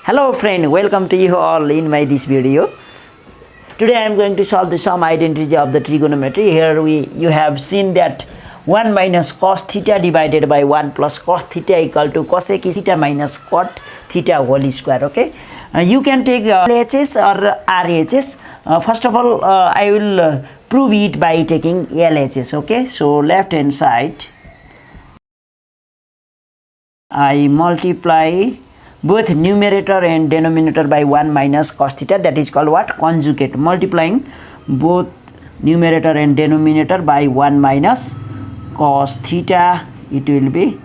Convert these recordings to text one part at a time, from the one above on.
Hello friend, welcome to you all in my this video. Today I am going to solve the sum identity of the trigonometry. Here you have seen that 1 minus cos theta divided by 1 plus cos theta equal to cosec theta minus cot theta whole square. Okay, you can take LHS or RHS. First of all, I will prove it by taking LHS. Okay, so left hand side I multiply both numerator and denominator by 1 minus cos theta, that is called what? Conjugate. Multiplying both numerator and denominator by 1 minus cos theta, it will be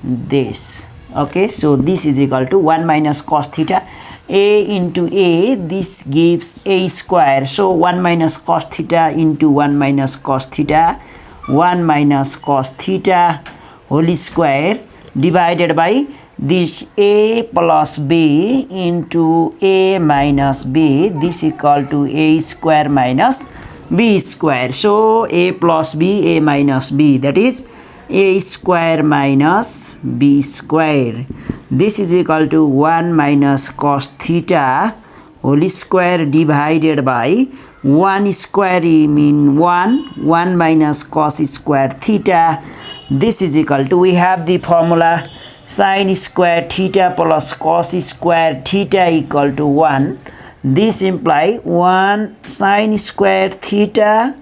this. Okay, so this is equal to 1 minus cos theta. A into A, this gives A square. So 1 minus cos theta into 1 minus cos theta, 1 minus cos theta whole square divided by this A plus B into A minus B, this equal to A square minus B square. So A plus B, A minus B, that is A square minus B square. This is equal to 1 minus cos theta whole square divided by 1 square mean 1 minus cos square theta. This is equal to, we have the formula sin square theta plus cos square theta equal to 1. This imply 1 sin square theta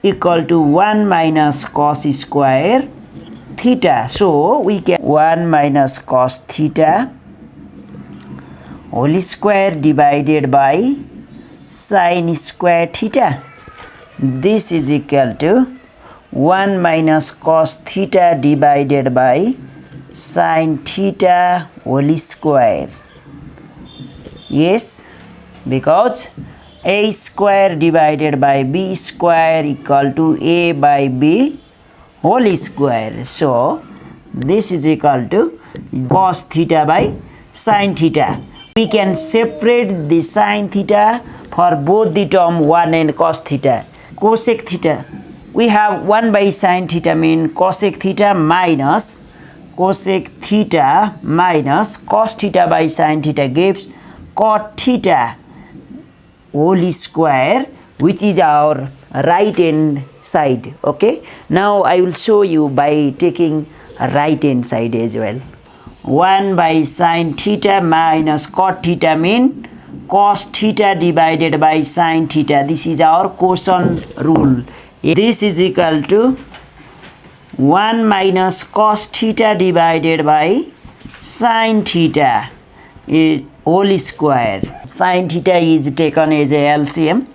equal to 1 minus cos square theta. So we get 1 minus cos theta whole square divided by sin square theta. This is equal to 1 minus cos theta divided by sin theta whole square. Yes, because A square divided by B square equal to A by B whole square. So this is equal to cos theta by sin theta. We can separate the sin theta for both the term 1 and cos theta. Cosec theta, we have 1 by sin theta mean cosec theta minus cosec theta minus cos theta by sin theta gives cot theta whole square, which is our right hand side. Okay, now I will show you by taking right hand side as well. 1 by sin theta minus cot theta mean cos theta divided by sin theta. This is our quotient rule. This is equal to 1 minus cos theta divided by sin theta whole square. Sin theta is taken as a LCM.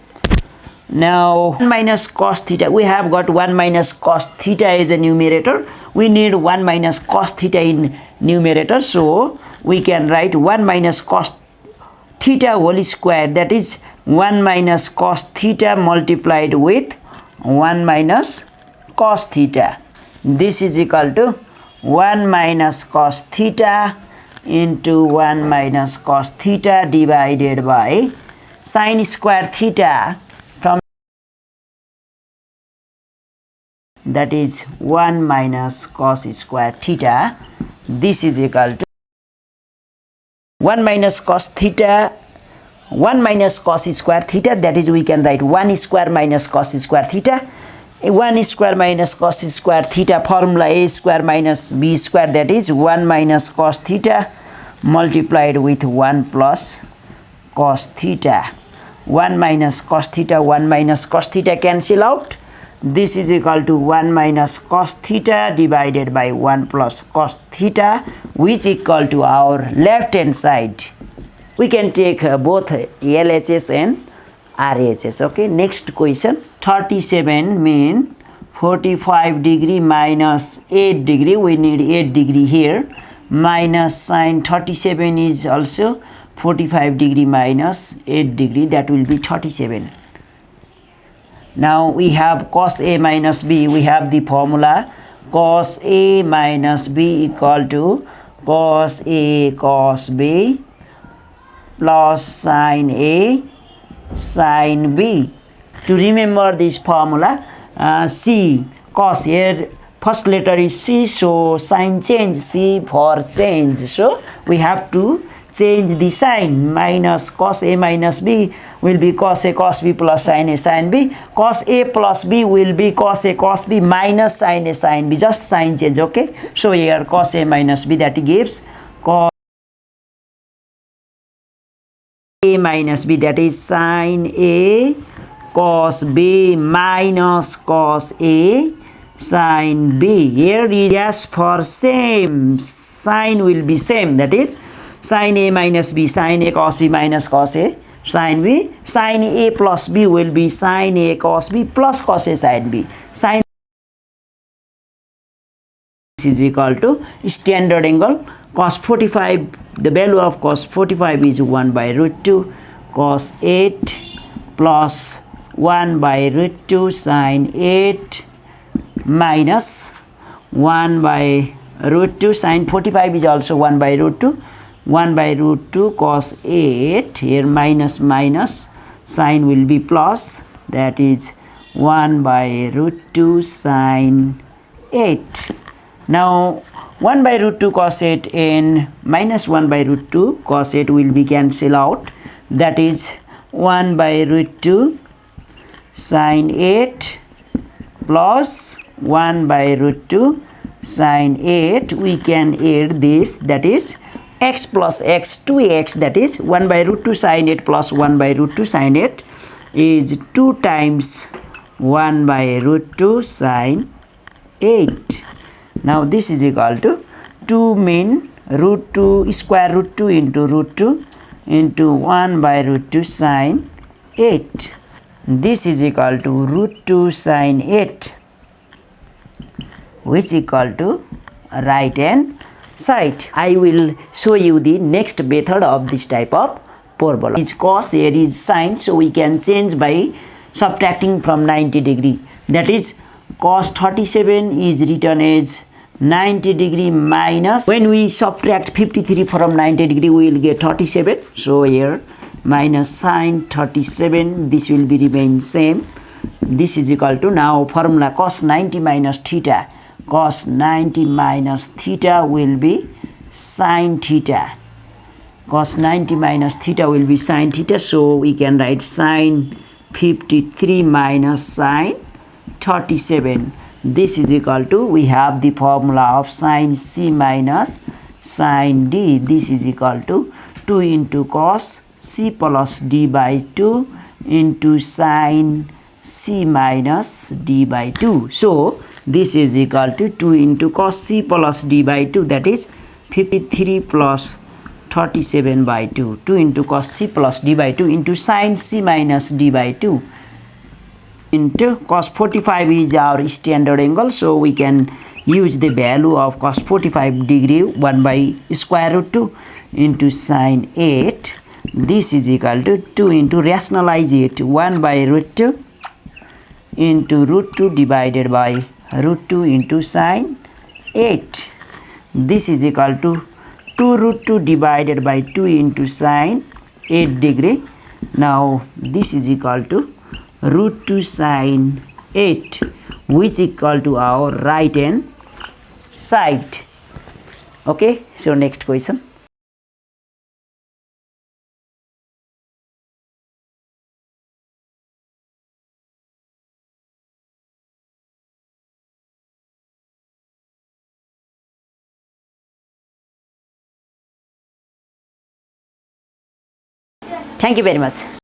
Now 1 minus cos theta, we have got 1 minus cos theta as a numerator. We need 1 minus cos theta in numerator. So we can write 1 minus cos theta whole square, that is 1 minus cos theta multiplied with 1 minus cos theta. This is equal to 1 minus cos theta into 1 minus cos theta divided by sin square theta, from that is 1 minus cos square theta. This is equal to 1 minus cos theta, 1 minus cos square theta, that is we can write 1 square minus cos square theta. 1 square minus cos square theta formula A square minus B square, that is 1 minus cos theta multiplied with 1 plus cos theta. 1 minus cos theta, 1 minus cos theta cancel out. This is equal to 1 minus cos theta divided by 1 plus cos theta, which equal to our left hand side. We can take both LHS and RHS. Okay, next question. 37 mean 45 degree minus 8 degree. We need 8 degree here. Minus sin 37 is also 45 degree minus 8 degree. That will be 37. Now we have cos A minus B. We have the formula cos A minus B equal to cos A cos B plus sin A sin B. To remember this formula, C cos, here first letter is C, so sign change, C for change. So we have to change the sign. Minus cos A minus B will be cos A cos B plus sin A sin B. Cos A plus B will be cos A cos B minus sin A sin B. Just sign change, okay? So here cos A minus B, that gives cos A minus B, that is sin A cos B minus cos A sin B. Here is as for same, sign will be same, that is sin A minus B, sin A cos B minus cos A sin B. Sin A plus B will be sin A cos B plus cos A sin B. Sin is equal to standard angle cos 45. The value of cos 45 is 1 by root 2 cos 8 plus 1 by root 2 sin 8 minus 1 by root 2 sin 45 is also 1 by root 2. 1 by root 2 cos 8, here minus minus, sin will be plus, that is 1 by root 2 sin 8. Now 1 by root 2 cos 8 and minus 1 by root 2 cos 8 will be cancel out, that is 1 by root 2 sin 8 plus 1 by root 2 sin 8. We can add this, that is x plus x 2x, that is 1 by root 2 sin 8 plus 1 by root 2 sin 8 is 2 times 1 by root 2 sin 8. Now this is equal to 2 mean root 2 square root 2 into root 2 into 1 by root 2 sin 8. This is equal to root 2 sin 8, which is equal to right hand side. I will show you the next method of this type of parabola. Is cos, here is sin, so we can change by subtracting from 90 degree. That is cos 37 is written as 90 degree minus, when we subtract 53 from 90 degree we will get 37, so here minus sin 37, this will be remain same. This is equal to, now formula cos 90 minus theta, cos 90 minus theta will be sin theta, cos 90 minus theta will be sin theta, so we can write sin 53 minus sin 37. This is equal to, we have the formula of sin C minus sin D. This is equal to 2 into cos C plus D by 2 into sin C minus D by 2. So this is equal to 2 into cos C plus D by 2, that is 53 plus 37 by 2. 2 into cos C plus D by 2 into sin C minus D by 2 into cos 45 is our standard angle, so we can use the value of cos 45 degree 1 by square root 2 into sin 8. This is equal to 2 into, rationalize it, 1 by root 2 into root 2 divided by root 2 into sin 8. This is equal to 2 root 2 divided by 2 into sin 8 degree. Now this is equal to root 2 sin 8, which equal to our right hand side. Okay, so next question. Thank you very much.